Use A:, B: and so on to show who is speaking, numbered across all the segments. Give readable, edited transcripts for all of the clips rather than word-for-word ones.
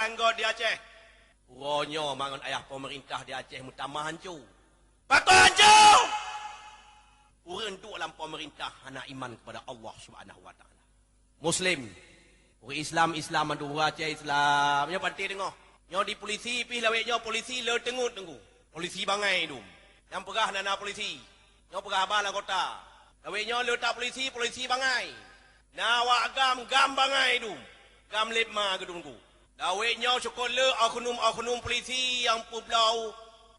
A: Anggota di Aceh. Uronyo mangan ayah pemerintah di Aceh mutamah hancur. Patut hancur. Urang duk dalam pemerintah hana iman kepada Allah Subhanahu wa taala. Muslim. Orang Islam ada Aceh Islam. Nya pantai dengar. Nyo di polisi pi lawek nyo polisi le tengut tenggu. Polisi bangai tu. Yang perah nana polisi. Nyo perah bala kota. Lawek nyo le tak polisi bangai. Nawa gam bangai tu. Gam lepma gedung tu. Lawek nyo sekolah oknum polisi yang pulau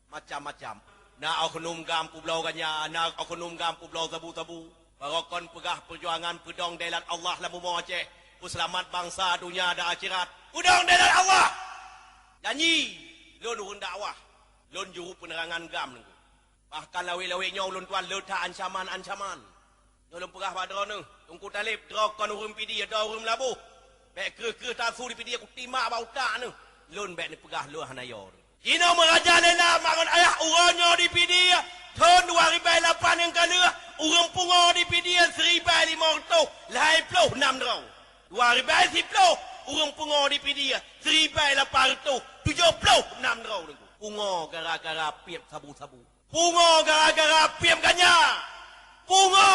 A: macam-macam. Na oknum gam pulau ganya, na oknum gam pulau tabu-tabu. Barokon perah perjuangan pedong delat Allah lamu Aceh. Selamat bangsa dunia dan akhirat. Udang delat Allah. Janji, lon urun dakwah, lon juru penerangan gam nunggu. Bahkan lawe-lawe nyo lon tuan letak ancaman. Nyo lon perah pada nu, tungku talib drokon urun pidi ada urun labu. Bek ke tasu di pidi aku timak bau tak nu. Lon bek ni perah lu hanayo. Kino meraja lela mangan ayah urun nyo di pidi. Tahun 2008 yang kala urun pungo di pidi 1500 lai ploh 6 draw. 2010 urang pungo di pidia 1876 draw nunggu. Pungo gara-gara piep sabu-sabu. Pungo gara-gara piep ganya. Pungo.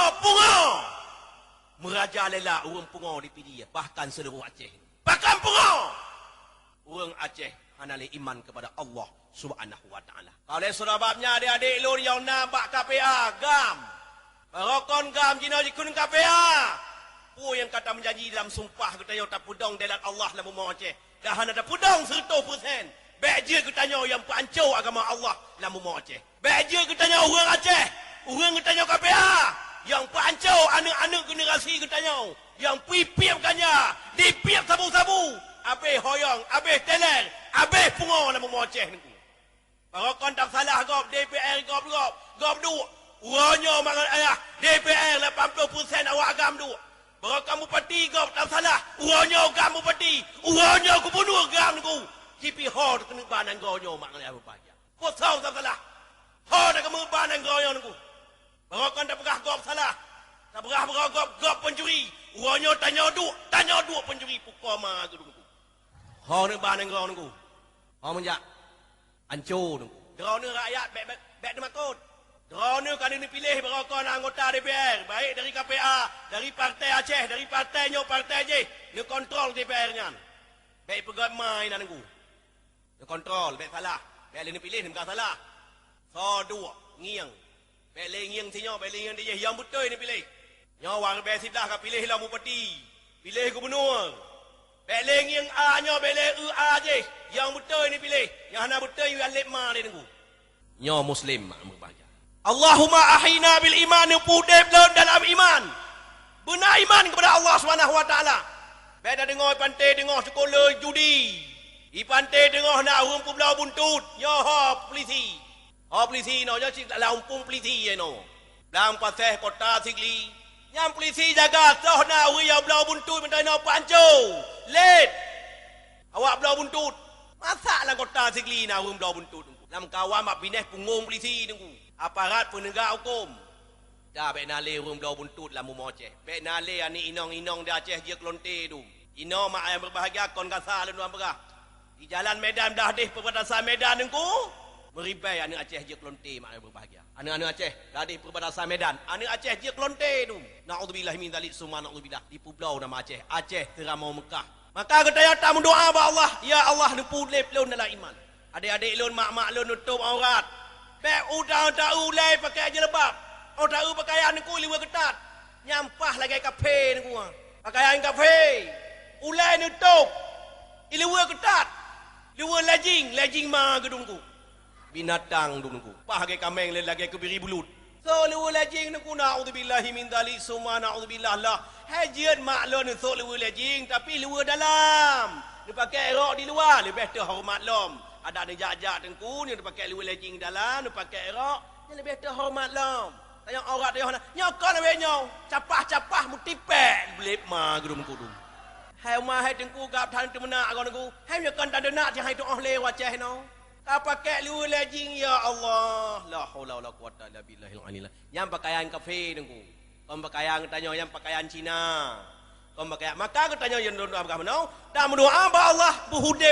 A: Merajalela urang pungo di pidia bahkan seluruh Aceh. Bahkan pungo. Urang Aceh hanale iman kepada Allah Subhanahu wa taala. Kalau sebabnya adik-adik lur yang nampak KPA gam. Barokon gam jina jikun KPA. Yang kata menjanji dalam sumpah katanya tak pudong delat Allah lamu Aceh. Dah ada pudong 100%. Baik je katanya yang pancau agama Allah lamu Aceh. Baik je katanya orang Aceh. Orang katanya KPA yang pancau anak-anak generasi katanya yang pipiap kanya, dipiap sabu-sabu. Habis hoyong, habis teler, habis pungo lamu Aceh ni. Barokon tak salah gop DPR gop du. Uronyo mangan ayah DPR 80% awak agam du. Bahawa kamu pati kau tak salah. Uronyo kamu pati. Uronyo aku bunuh kamu ku. Cipi hor kena banan kau nyo maknanya apa aja. Kau tahu tak salah. Hor dah kamu banan kau nyo ku. Bahawa kau tak pernah kau salah. Tak pernah kau pencuri. Uronyo tanya dua pencuri pukul ma tu ku. Hor ni banan kau ku. Hor menjak. Hancur tu. Kau ni rakyat baik demakut. Drone kan ini pilih berokon anggota DPR. Baik dari KPA, dari partai Aceh, dari partai je. Dia kontrol DPR-nya. Baik pegawai main anakku. Dia kontrol, baik salah. Baik ini pilih, dia bukan salah. So, dua, ngiang. Baik ngiang sinyo, baik ngiang dia. Yang betul ini pilih. Nyawang baik sidah kan pilih lah bupati. Pilih gubernur. Baik ngiang A-nya, baik A je. Yang betul ini pilih. Yang hana betul, yang lepma dia nunggu. Nyaw Muslim, makmur bahagia. Allahumma ahina bil iman pudep dalam iman. Benar iman kepada Allah Subhanahu wa taala. Beda dengar pantai dengar sekolah judi. Di pantai dengar nak urang pulau buntut. Yo polisi. Polisi no yo cik lampung polisi ye no. Dalam pasal kota Sigli. Yang polisi jaga soh na urang pulau buntut mentai no panco. Let. Awak pulau buntut. Masalah kota Sigli na urang pulau buntut. Dalam kawan mak pindah punggung polisi tunggu. Aparat penegak hukum. Dah baik nale urang belau buntut lamu Aceh. Baik nale ani inong-inong di Aceh dia kelonte tu. Ino mak ayam berbahagia kon kasar lalu berah. Di jalan Medan dah deh perbatasan Medan nengku. Meribai anak Aceh dia kelonte mak ayam berbahagia. Anak-anak Aceh dah deh perbatasan Medan. Anak Aceh dia kelonte tu. Naudzubillah min dzalik summa naudzubillah. Di pulau nama Aceh. Aceh teramau Mekah. Maka katanya tak mendoa ba Allah. Ya Allah nempu lep lon dalam iman. Adik-adik lon mak-mak lon nutup aurat. Bek udang tak ulai pakai jelebab. Oh tak pakaian aku liwa ketat. Nyampah lagi kafe aku. Pakaian kafe. Ulai nutup. Liwa ketat. Liwa lejing ma gedungku. Binatang gedungku. Pah lagi kameng lagi kebiri bulut. So liwa lejing aku naudzubillahi min dzalik summa naudzubillah lah. Hajian mak lon so liwa lejing tapi liwa dalam. Dia pakai rok di luar lebih terhormat lom. Ada jajak tengku ni dia pakai liwa lejing dalam, dia pakai erok, dia lebih terhormat lom. Tanya aurat dia nak nyokon awe nyau, capah-capah mutipek blip ma gedum kudum. Hai ma hai tengku gap tan temena agon aku. Hai nyokon tak ada nak je hai tu oh lewat ceh no. Ta pakai liwa lejing ya Allah. La haula wala quwata illa billahil aliyil. Yang pakaian kafe tengku. Kau pakaian tanya yang pakaian Cina. Kau pakaian maka aku tanya yang doa apa no? Tak berdoa ba Allah buhude